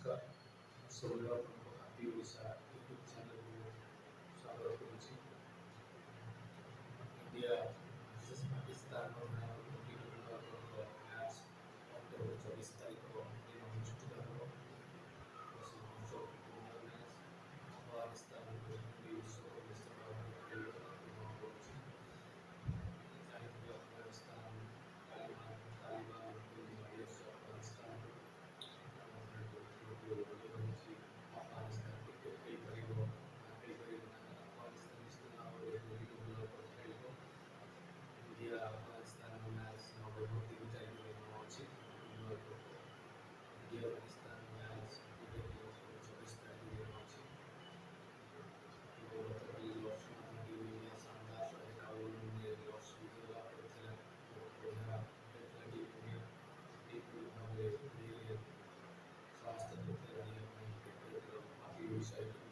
नमस्कार ସବୁବେଳେ ଆପଣଙ୍କ ହାପି ଓଡ଼ିଶା ୟୁଟ୍ୟୁବ୍ ଚ୍ୟାନେଲକୁ ସ୍ୱାଗତ କରୁଛି। ଇଣ୍ଡିଆ ଭର୍ସେସ୍ ପାକିସ୍ତାନ ଆପଣଙ୍କ ମ୍ୟାଚ୍ ଅକ୍ଟୋବର 24 ତାରିଖ ଦିନ ଅନୁଷ୍ଠିତ ହେବ। ପାକିସ୍ତାନ ବିଶ୍ୱ କରୁଛି ଜାଣିଥିବେ Afghanistan India Pakistan match number 3 ଅଛି। India Pakistan match 24 ତାରିଖରେ ଅଛି। ଗତକାଲି ଲକ୍ଷ୍ମଣ ଟିମ୍ ଶାନଦାର 151 ରନ୍ ବିଜୟ ଲାଭ କରିଥିଲା। ବଢ଼ିଆ ଭାବରେ ସମସ୍ତ ହାପି ଓଡ଼ିଶା